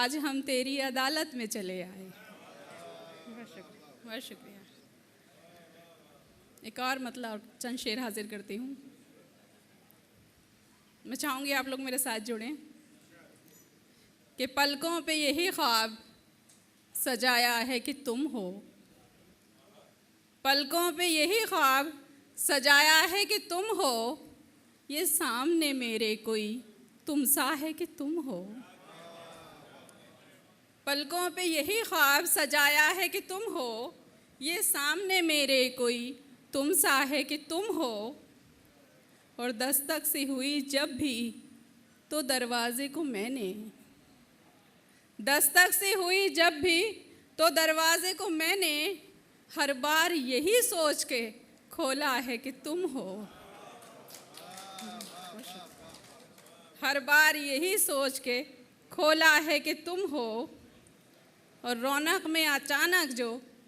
आज हम तेरी अदालत में चले आए। बहुत शुक्रिया। एक और मतलब चंद शेर हाजिर करती हूँ। मैं चाहूँगी आप लोग मेरे साथ जुड़ें कि पलकों पे यही ख्वाब सजाया है कि तुम हो। पलकों पे यही ख्वाब सजाया है कि तुम हो। ये सामने मेरे कोई तुम सा है कि तुम हो। पलकों पे यही ख्वाब सजाया है कि तुम हो। ये सामने मेरे कोई तुम सा है कि तुम हो। और दस्तक सी हुई जब भी तो दरवाजे को मैंने, दस्तक सी हुई जब भी तो दरवाजे को मैंने हर बार यही सोच के खोला है कि तुम हो। हर बार यही सोच के खोला है कि तुम हो। और रौनक में अचानक जो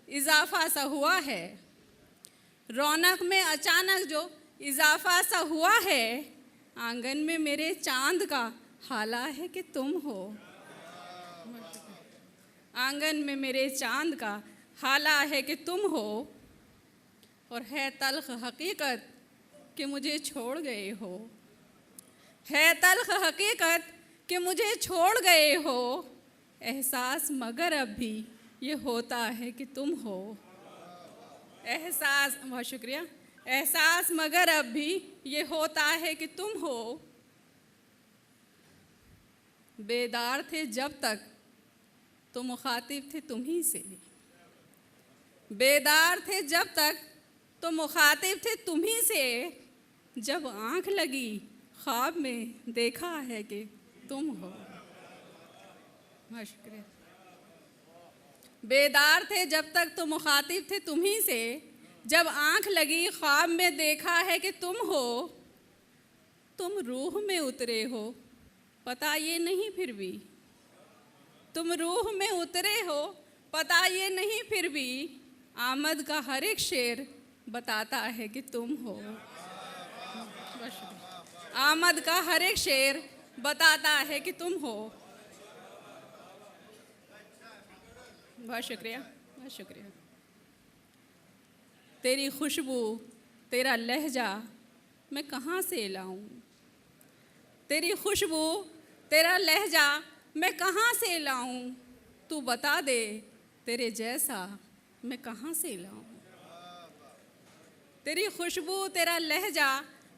इजाफा सा हुआ है, रौनक में अचानक जो इजाफा सा हुआ है, आंगन में मेरे चांद का हाला है कि तुम हो। आंगन में मेरे चांद का हाला है कि तुम हो। और है तल्ख हकीकत कि मुझे छोड़ गए हो। है तल्ख हकीकत कि मुझे छोड़ गए हो। एहसास मगर अब भी ये होता है कि तुम हो। एहसास, बहुत शुक्रिया। एहसास मगर अब भी ये होता है कि तुम हो। बेदार थे जब तक तो मुखातिब थे तुम्ही से। बेदार थे जब तक तो मुखातिब थे तुम्ही से। जब आँख लगी ख्वाब में देखा है कि तुम हो। बहुत शुक्रिया। बेदार थे जब तक तो मुखातिब थे तुम्ही से। जब आँख लगी ख्वाब में देखा है कि तुम हो। तुम रूह में उतरे हो पता ये नहीं फिर भी। तुम रूह में उतरे हो पता ये नहीं फिर भी। आमद का हर एक शेर बताता है कि तुम हो। आमद का हर एक शेर बताता है कि तुम हो। बहुत शुक्रिया, बहुत शुक्रिया। तेरी खुशबू तेरा लहजा मैं कहाँ से लाऊं। तेरी खुशबू तेरा लहजा मैं कहाँ से लाऊं। तू बता दे तेरे जैसा मैं कहाँ से लाऊं। तेरी खुशबू तेरा लहजा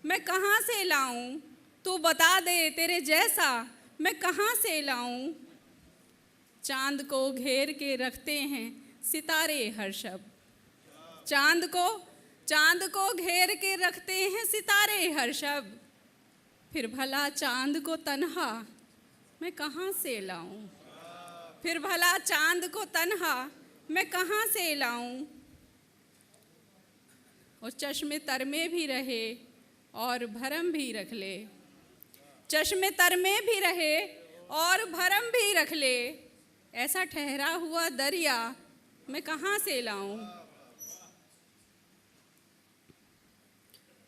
मैं कहाँ से लाऊं। तू बता दे तेरे जैसा मैं कहाँ से लाऊं। चांद को घेर के रखते हैं सितारे हर शब। चांद को घेर के रखते हैं सितारे हर शब। फिर भला चांद को तन्हा मैं कहाँ से लाऊं। फिर भला चांद को तन्हा मैं कहाँ से लाऊं। और चश्मे तर में भी रहे और भरम भी रख ले। चश्मे तर में भी रहे और भरम भी रख ले। ऐसा ठहरा हुआ दरिया मैं कहाँ से लाऊं।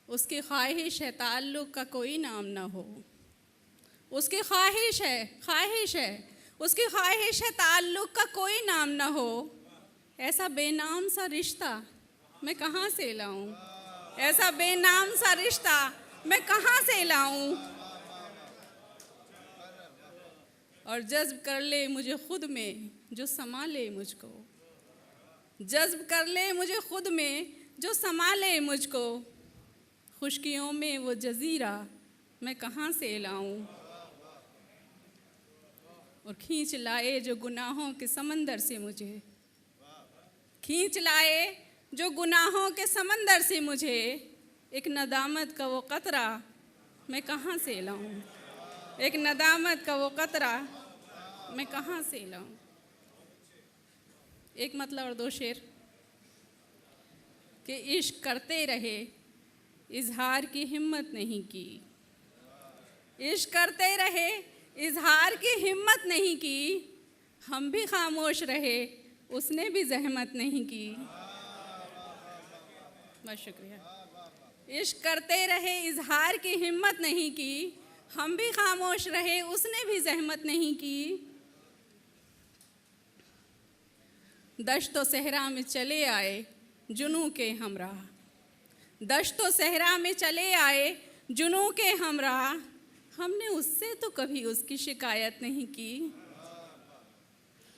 उसकी ख्वाहिश है ताल्लुक़ का कोई नाम ना हो। उसकी ख्वाहिश है उसकी ख्वाहिश है ताल्लुक़ का कोई नाम ना हो। ऐसा बेनाम सा रिश्ता मैं कहाँ से लाऊं। ऐसा बेनाम सा रिश्ता मैं कहाँ से लाऊं। और जज्ब कर ले मुझे खुद में जो समा ले मुझको। जज्ब कर ले मुझे खुद में जो समा ले मुझको। खुशकियों में वो जज़ीरा मैं कहाँ से लाऊं। और खींच लाए जो गुनाहों के समंदर से मुझे। खींच लाए जो गुनाहों के समंदर से मुझे। एक नदामत का वो कतरा मैं कहाँ से लाऊं। एक नदामत का वो कतरा मैं कहाँ से लाऊं। एक मतलब और दो शेर कि इश्क करते रहे इजहार की हिम्मत नहीं की। इश्क करते रहे इजहार की हिम्मत नहीं की। हम भी खामोश रहे उसने भी जहमत नहीं की। बहुत शुक्रिया। इश्क करते रहे इजहार की हिम्मत नहीं की। हम भी खामोश रहे उसने भी जहमत नहीं की। दश्त व सहरा में चले आए जुनू के हमराह, दश्त व सहरा में चले आए जुनू के हमराह, हमने उससे तो कभी उसकी शिकायत नहीं की।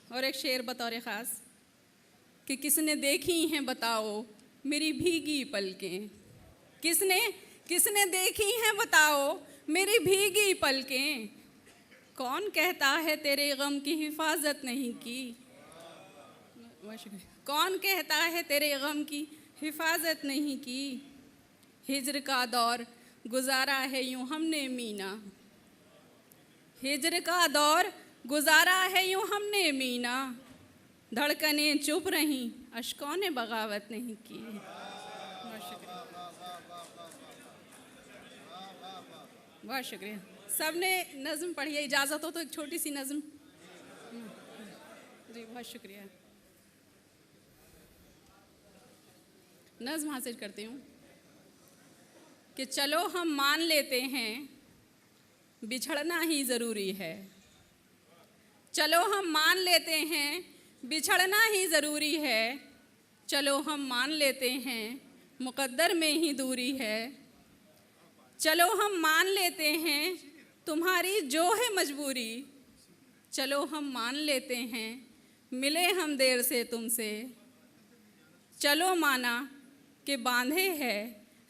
और एक शेर बतौर ख़ास कि किसने देखी हैं बताओ मेरी भीगी पलकें, किसने देखी हैं बताओ मेरी भीगी पलकें, कौन कहता है तेरे गम की हिफाजत नहीं की, कौन कहता है तेरे गम की हिफाजत नहीं की। हिज्र का दौर गुजारा है यूं हमने मीना, हिज्र का दौर गुजारा है यूं हमने मीना, धड़कनें चुप रहीं अश्कों ने बगावत नहीं की। बहुत शुक्रिया। सबने नज़्म पढ़ी है, इजाज़त हो तो एक छोटी सी नज़्म। जी बहुत शुक्रिया। नज़्म हासिल करती हूँ कि चलो हम मान लेते हैं बिछड़ना ही ज़रूरी है, चलो हम मान लेते हैं बिछड़ना ही ज़रूरी है, चलो हम मान लेते हैं मुक़द्दर में ही दूरी है, चलो हम मान लेते हैं तुम्हारी जो है मजबूरी, चलो हम मान लेते हैं मिले हम देर से तुमसे, चलो माना कि बांधे है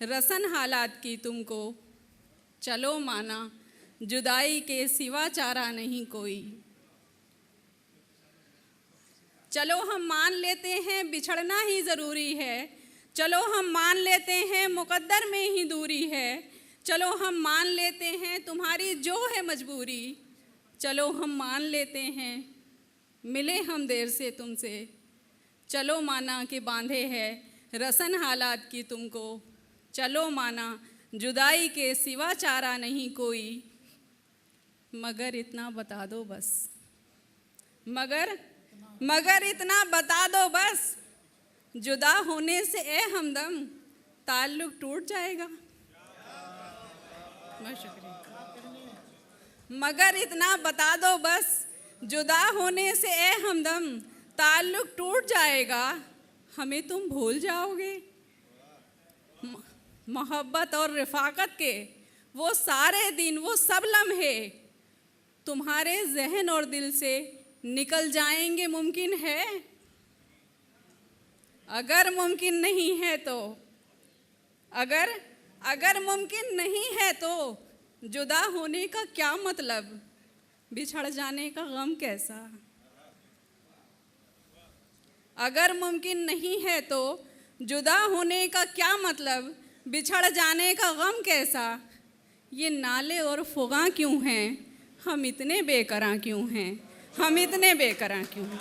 रसन हालात की तुमको, चलो माना जुदाई के सिवा चारा नहीं कोई, चलो हम मान लेते हैं बिछड़ना ही ज़रूरी है, चलो हम मान लेते हैं मुक़द्दर में ही दूरी है, चलो हम मान लेते हैं तुम्हारी जो है मजबूरी, चलो हम मान लेते हैं मिले हम देर से तुमसे, चलो माना कि बांधे है रसन हालात की तुमको, चलो माना जुदाई के सिवा चारा नहीं कोई, मगर इतना बता दो बस, मगर इतना बता दो बस, जुदा होने से ए हमदम ताल्लुक टूट जाएगा। मगर इतना बता दो बस, जुदा होने से ए हमदम ताल्लुक टूट जाएगा, हमें तुम भूल जाओगे। मोहब्बत और रफ़ाकत के वो सारे दिन, वो सब लम्हे तुम्हारे जहन और दिल से निकल जाएंगे, मुमकिन है? अगर मुमकिन नहीं है तो, अगर मुमकिन नहीं है तो जुदा होने का क्या मतलब, बिछड़ जाने का गम कैसा। अगर मुमकिन नहीं है तो जुदा होने का क्या मतलब, बिछड़ जाने का गम कैसा। ये नाले और फुगा क्यों हैं, हम इतने बेकरां क्यों हैं, हम इतने बेकरां क्यों हैं।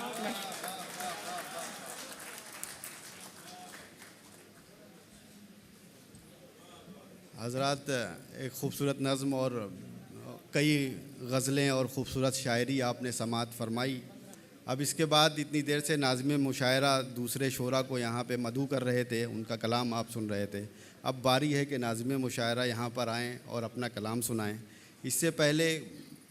हज़रात, एक ख़ूबसूरत नज़्म और कई गज़लें और ख़ूबसूरत शायरी आपने समाअत फरमाई। अब इसके बाद इतनी देर से नाज़िम मुशायरा दूसरे शोरा को यहाँ पे मदऊ कर रहे थे, उनका कलाम आप सुन रहे थे। अब बारी है कि नाज़िम मुशायरा यहाँ पर आएँ और अपना कलाम सुनाएँ। इससे पहले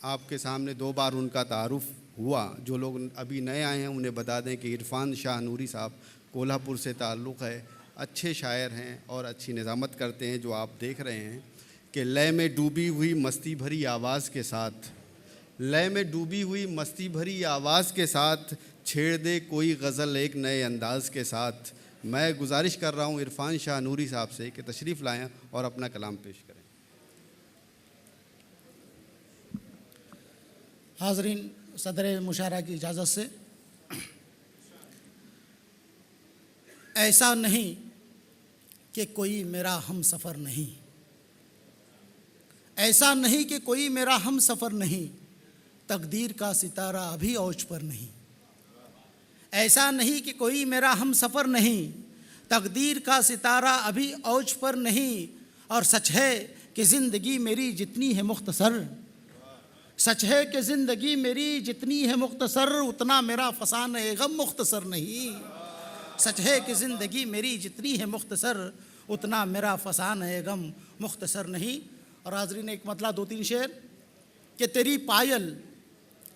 आपके सामने 2 बार उनका तारुफ़ हुआ। जो लोग अभी नए आए हैं उन्हें बता दें कि इरफ़ान शाह नूरी साहब कोल्हापुर से ताल्लुक़ है, अच्छे शायर हैं और अच्छी निज़ामत करते हैं। जो आप देख रहे हैं कि लय में डूबी हुई मस्ती भरी आवाज़ के साथ, लय में डूबी हुई मस्ती भरी आवाज़ के साथ छेड़ दे कोई गज़ल एक नए अंदाज़ के साथ। मैं गुजारिश कर रहा हूँ इरफ़ान शाह नूरी साहब से कि तशरीफ़ लाएँ और अपना कलाम पेश करें। हाज़रीन, सदर मुशायरा की इजाज़त से, ऐसा नहीं कि कोई मेरा हम सफ़र नहीं, ऐसा नहीं कि कोई मेरा हम सफ़र नहीं, तकदीर का सितारा अभी औज पर नहीं। ऐसा नहीं कि कोई मेरा हम सफ़र नहीं, तकदीर का सितारा अभी औज पर नहीं। और सच है कि ज़िंदगी मेरी जितनी है मुख्तसर, सच है कि ज़िंदगी मेरी जितनी है मुख्तसर, उतना मेरा फसान ए गम मुख्तसर नहीं। सच है कि ज़िंदगी मेरी जितनी है मुख्तसर, उतना मेरा फसान ए गम मुख्तसर नहीं। और हाज़रीन, एक मतलब 2-3 शेर कि तेरी पायल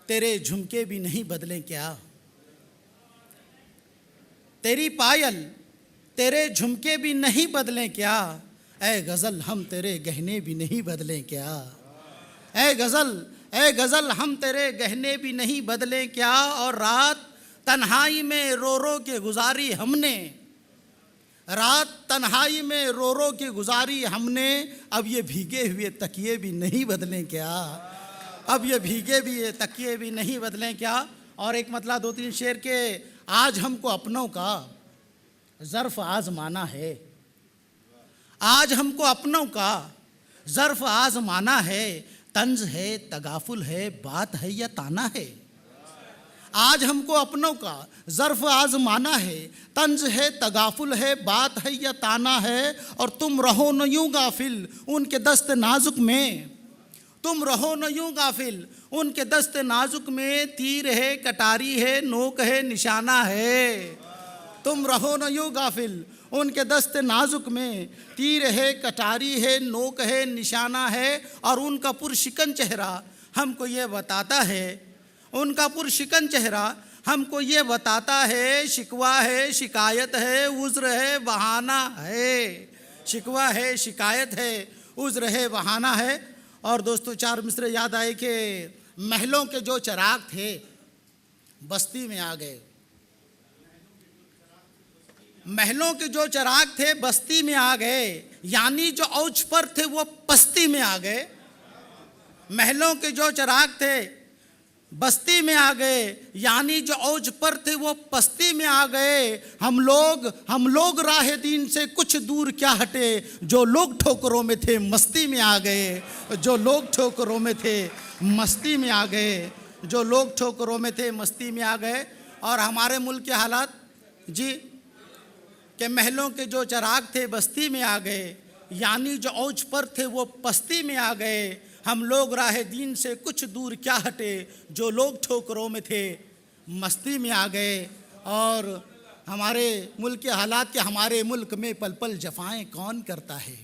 तेरे झुमके भी नहीं बदलें क्या, तेरी पायल तेरे झुमके भी नहीं बदलें क्या, ऐ गज़ल हम तेरे गहने भी नहीं बदलें क्या। ऐ गज़ल हम तेरे गहने भी नहीं बदलें क्या। और रात तन्हाई में रो रो के गुजारी हमने, रात तन्हाई में रो रो के गुजारी हमने, अब ये भीगे हुए तकिए भी नहीं बदलें क्या, अब ये भीगे भी तकिए भी नहीं बदलें क्या। और एक मतलब 2-3 शेर के, आज हमको अपनों का ज़र्फ़ आज़माना है, आज हमको अपनों का ज़र्फ़ आज़माना है, तंज है तगाफुल है बात है या ताना है। आज हमको अपनों का ज़र्फ़ आज़माना है, तंज है तगाफुल है बात है या ताना है। और तुम रहो न यूं गाफिल उनके दस्त नाजुक में, तुम रहो न यूं गाफिल उनके दस्त नाजुक में, तीर है कटारी है नोक है निशाना है। तुम रहो न यूं गाफिल उनके दस्त नाजुक में, तीर है कटारी है नोक है निशाना है। और उनका पुरशिकन चेहरा हमको ये बताता है, उनका पुरशिकन चेहरा हमको ये बताता है, शिकवा है शिकायत है उज़्र है बहाना है, शिकवा है शिकायत है उज़्र है बहाना है। और दोस्तों 4 मिसरे याद आए कि महलों के जो चिराग थे बस्ती में आ गए, महलों के जो चिराग थे बस्ती में आ गए, यानी जो औच पर थे वो पस्ती में आ गए। महलों के जो चिराग थे बस्ती में आ गए, यानी जो औज पर थे वो पस्ती में आ गए। हम लोग राह दीन से कुछ दूर क्या हटे, जो लोग ठोकरों में थे मस्ती में आ गए, जो लोग ठोकरों में थे मस्ती में आ गए, जो लोग ठोकरों में थे मस्ती में आ गए। और हमारे मुल्क के हालात जी कि महलों के जो चिराग थे बस्ती में आ गए, यानी जो औज पर थे वो पस्ती में आ गए। हम लोग राह दीन से कुछ दूर क्या हटे, जो लोग ठोकरों में थे मस्ती में आ गए। और हमारे मुल्क के हालात के, हमारे मुल्क में पल पल जफ़ाएं कौन करता है,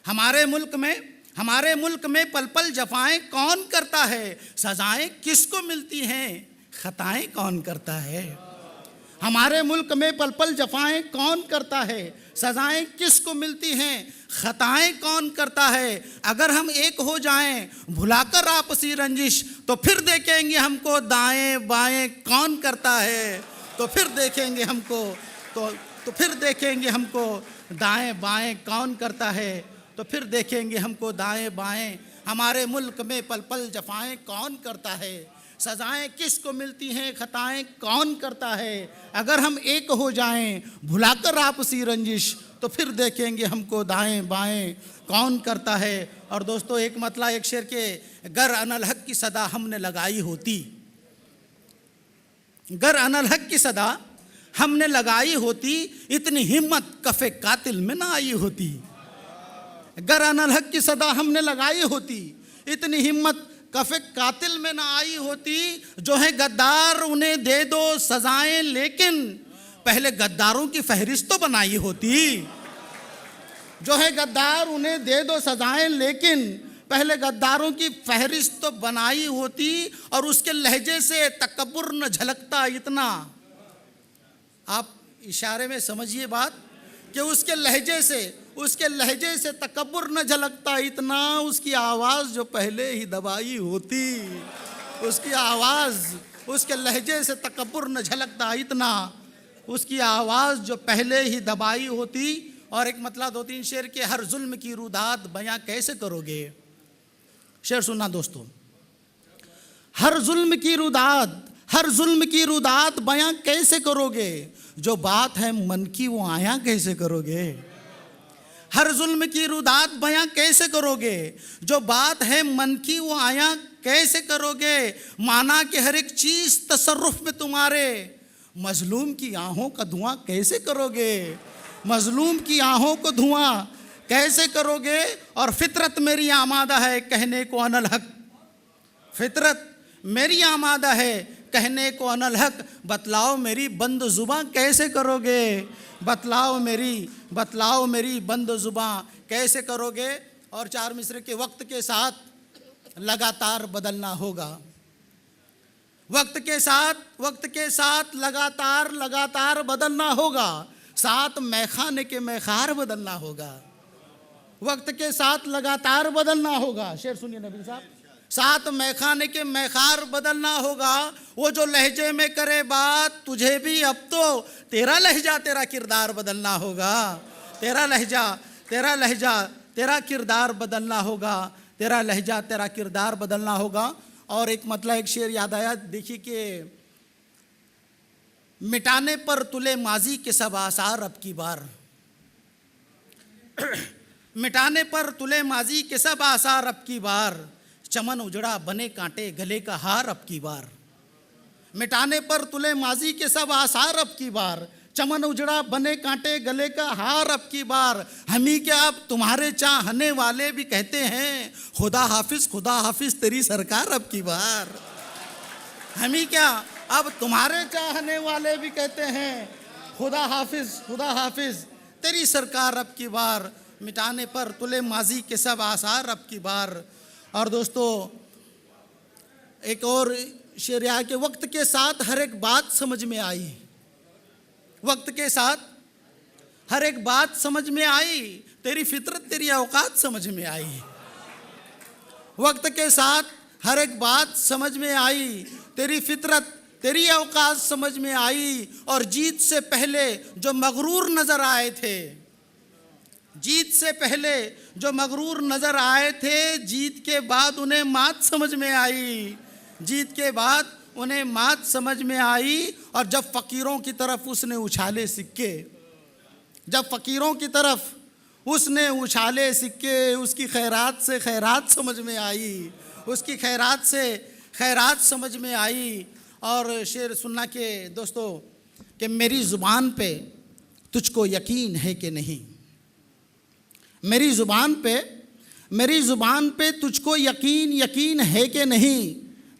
हमारे मुल्क में पल पल जफ़ाएं कौन करता है, सज़ाएं किसको मिलती हैं ख़ताएं कौन करता है। हमारे मुल्क में पल पल जफ़ाएं कौन करता है, सज़ाएं किसको मिलती हैं ख़ताएं कौन करता है। अगर हम एक हो जाएं भुलाकर आपसी रंजिश, तो फिर देखेंगे हमको दाएं बाएं कौन करता है, तो फिर देखेंगे हमको तो फिर देखेंगे हमको दाएं बाएं कौन करता है, तो फिर देखेंगे हमको दाएं बाएं। हमारे मुल्क में पल पल जफ़ाएं कौन करता है, सज़ाएं किसको मिलती हैं ख़ताएं कौन करता है। अगर हम एक हो जाएं भुलाकर आपसी रंजिश, तो फिर देखेंगे हमको दाएं बाएं कौन करता है। और दोस्तों एक मतला एक शेर के, गर अनल हक की सदा हमने लगाई होती, गर अनल हक की सदा हमने लगाई होती, इतनी हिम्मत कफ़े कातिल में ना आई होती। गर अनल हक की सदा हमने लगाई होती, इतनी हिम्मत कफ़े कातिल में ना आई होती। जो है गद्दार उन्हें दे दो सज़ाएं, लेकिन पहले गद्दारों की फहरिस्त तो बनाई होती। जो है गद्दार उन्हें दे दो सज़ाएं, लेकिन पहले गद्दारों की फहरिस्त तो बनाई होती। और उसके लहजे से तकब्बुर न झलकता इतना, आप इशारे में समझिए बात, कि उसके लहजे से तकब्बुर न झलकता इतना। उसकी आवाज़ जो पहले ही दबाई होती, उसकी आवाज़, उसके लहजे से तकब्बुर न झलकता इतना, उसकी आवाज़ जो पहले ही दबाई होती। और एक मतलब 2-3 शेर के, हर जुल्म की रुदात बयां कैसे करोगे। शेर सुनना दोस्तों, हर जुल्म की रुदात बयां कैसे करोगे, जो बात है मन की वो आया कैसे करोगे। हर जुल्म की रुदात बयां कैसे करोगे, जो बात है मन की वो आया कैसे करोगे। माना कि हर एक चीज़ तसर्रुफ में तुम्हारे, मजलूम की आहों का धुआं कैसे करोगे, मजलूम की आहों को धुआं कैसे करोगे। और फितरत मेरी आमादा है कहने को अनल हक, फितरत मेरी आमादा है कहने को अनल हक, बतलाओ मेरी बंद जुबां कैसे करोगे, बतलाओ मेरी बंद जुबां कैसे करोगे। और 4 मिसरे के, वक्त के साथ लगातार बदलना होगा, वक्त के साथ लगातार बदलना होगा। साथ मैखाने के मैखार बदलना होगा। वक्त के साथ लगातार बदलना होगा। शेर सुनिए नबी साहब। साथ मैखाने के मैखार बदलना होगा। वो जो लहजे में करे बात, तुझे भी अब तो तेरा लहजा तेरा किरदार बदलना होगा। तेरा लहजा तेरा किरदार बदलना होगा। तेरा लहजा तेरा किरदार बदलना होगा। और एक मतलब एक शेर याद आया, देखिए कि मिटाने पर तुले माजी के सब आसार अब की बार। मिटाने पर तुले माजी के सब आसार अब की बार। चमन उजड़ा बने कांटे गले का हार अब की बार। मिटाने पर तुले माजी के सब आसार अब की बार। चमन उजड़ा बने कांटे गले का हार अब की बार। हम ही क्या अब तुम्हारे चाहने वाले भी कहते हैं खुदा हाफिज तेरी सरकार अब की बार। हम ही क्या अब तुम्हारे चाहने वाले भी कहते हैं खुदा हाफिज तेरी सरकार अब की बार। मिटाने पर तुले माजी के सब आसार अब की बार। और दोस्तों एक और शेर यहाँ के, वक्त के साथ हर एक बात समझ में आई। वक्त के साथ हर एक बात समझ में आई। तेरी फितरत तेरी औकात समझ में आई। वक्त के साथ हर एक बात समझ में आई। तेरी फितरत तेरी औकात समझ में आई। और जीत से पहले जो मगरूर नजर आए थे, जीत से पहले जो मगरूर नजर आए थे, जीत के बाद उन्हें मात समझ में आई। जीत के बाद उन्हें मात समझ में आई। और जब फकीरों की तरफ उसने उछाले सिक्के, जब फकीरों की तरफ उसने उछाले सिक्के, उसकी खैरात से खैरात समझ में आई। उसकी खैरात से खैरात समझ में आई। और शेर सुनना के दोस्तों कि मेरी ज़ुबान पे तुझको यकीन है कि नहीं। मेरी ज़ुबान पे तुझको यकीन है कि नहीं।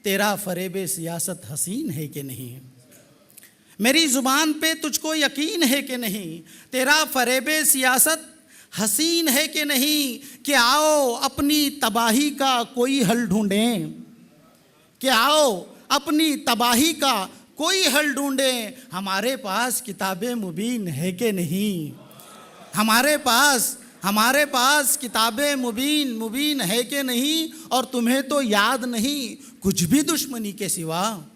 तेरा फरेबे सियासत हसीन है कि नहीं। मेरी ज़ुबान पे तुझको यकीन है कि नहीं। तेरा फरेबे सियासत हसीन है कि नहीं। कि आओ अपनी तबाही का कोई हल ढूंढें। कि आओ अपनी तबाही का कोई हल ढूंढें। हमारे पास किताबे मुबीन है कि नहीं। हमारे पास किताबें मुबीन है कि नहीं। और तुम्हें तो याद नहीं कुछ भी दुश्मनी के सिवा।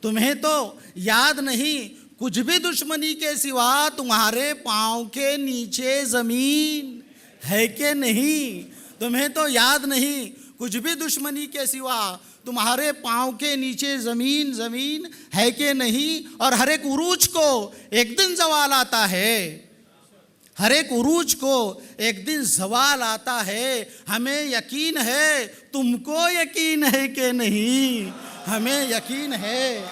तुम्हें तो याद नहीं कुछ भी दुश्मनी के सिवा। तुम्हारे पाँव के नीचे ज़मीन है कि नहीं। तुम्हें तो याद नहीं कुछ भी दुश्मनी के सिवा। तुम्हारे पाँव के नीचे ज़मीन है कि नहीं। और हर एक उरूज को एक दिन ज़वाल आता है। हर एक उरूज को एक दिन ज़वाल आता है। हमें यकीन है तुमको यकीन है कि नहीं। हमें यकीन है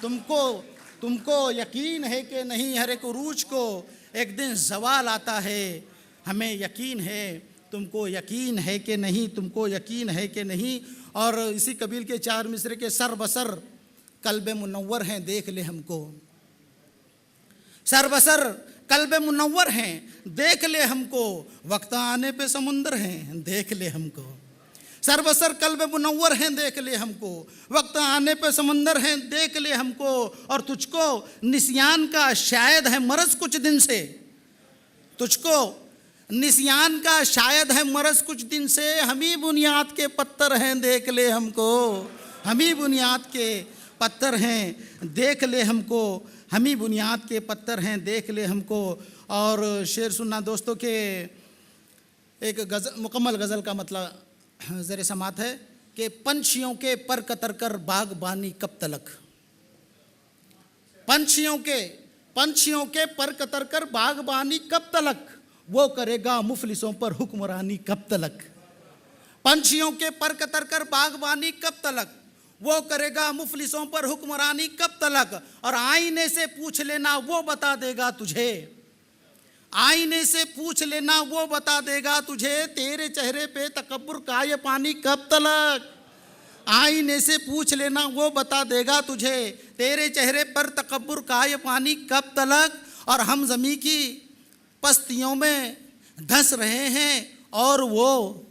तुमको यकीन है कि नहीं। हर एक उरूज को एक दिन ज़वाल आता है। हमें यकीन है तुमको यकीन है कि नहीं। तुमको यकीन है कि नहीं। और इसी कबील के 4 मिसरे के सर बसर कल्बे मुनव्वर हैं देख ले हमको। सर बसर कल्बे मुनव्वर हैं देख ले हमको। वक्त आने पे समुंदर हैं देख ले हमको। सर बसर कल्बे मुनव्वर हैं देख ले हमको। वक्त आने पे समुंदर हैं देख ले हमको। और तुझको निसियान का शायद है मरज कुछ दिन से। तुझको निसियान का शायद है मरज कुछ दिन से। हम ही बुनियाद के पत्थर हैं देख ले हमको। हम ही बुनियाद के पत्थर हैं देख ले हमको। हम ही बुनियाद के पत्थर हैं देख ले हमको। और शेर सुनना दोस्तों के एक गज़ल, मुकम्मल गज़ल का मतलब ज़रे समात है कि पंछियों के पर कतर कर बागबानी कब तलक। पंछियों के पर कतर कर बागबानी कब तलक। वो करेगा मुफलिसों पर हुक्मरानी कब तलक। पंछियों के पर कतर कर बागबानी कब तलक। वो करेगा मुफलिसों पर हुक्मरानी कब तलक। और आईने से पूछ लेना वो बता देगा तुझे। आईने से पूछ लेना वो बता देगा तुझे। तेरे चेहरे पे तकब्बुर का ये पानी कब तलक। आईने से पूछ लेना वो बता देगा तुझे। तेरे चेहरे पर तकब्बुर का ये पानी कब तलक। और हम ज़मीं की पस्तियों में धंस रहे हैं और वो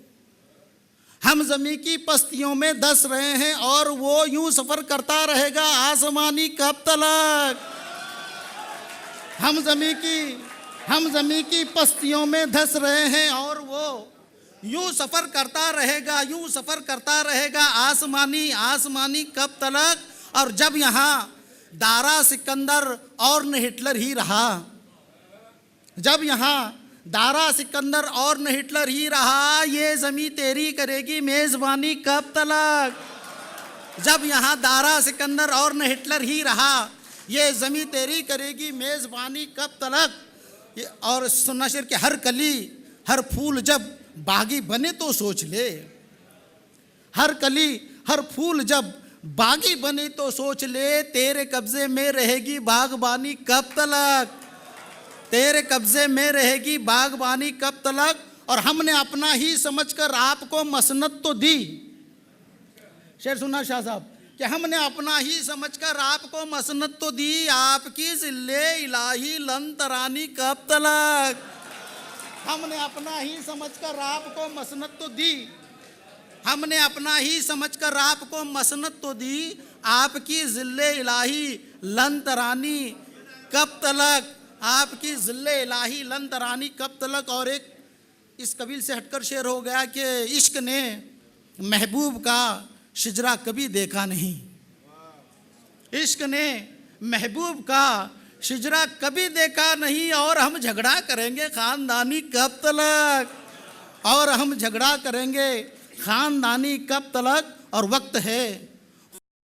हम ज़मीं की पस्तियों में धंस रहे हैं और वो यूं सफ़र करता रहेगा आसमानी कब तलक। हम ज़मीं की पस्तियों में धंस रहे हैं और वो यूं सफ़र करता रहेगा आसमानी कब तलक। और जब यहाँ दारा सिकंदर और न हिटलर ही रहा, जब यहाँ दारा सिकंदर और न हिटलर ही रहा, ये ज़मीं तेरी करेगी मेज़बानी कब तलक। जब यहाँ दारा सिकंदर और न हिटलर ही रहा, ये ज़मीं तेरी करेगी मेज़बानी कब तलक। और सुनना शेर के हर कली हर फूल जब बागी बने तो सोच ले, हर कली हर फूल जब बागी बने तो सोच ले, तेरे कब्जे में रहेगी बागबानी कब तलक, तेरे कब्जे में रहेगी बागबानी कब तलक। और हमने अपना ही समझकर आपको मसनत तो दी, शेर सुना शाह साहब, कि हमने अपना ही समझकर आपको मसनत तो दी, आपकी ज़िल्ले इलाही लन तरानी कब तलक। हमने अपना ही समझकर आपको मसनत तो दी, हमने अपना ही समझकर आपको मसनत तो दी, आपकी ज़िल्ले इलाही लन तरानी कब तलक, आपकी ज़िल्ले इलाही लन तरानी कब तलक। और एक इस कबील से हटकर शेर हो गया कि इश्क ने महबूब का शिजरा कभी देखा नहीं, इश्क ने महबूब का शिजरा कभी देखा नहीं, और हम झगड़ा करेंगे ख़ानदानी कब तलक, और हम झगड़ा करेंगे ख़ानदानी कब तलक। और वक्त है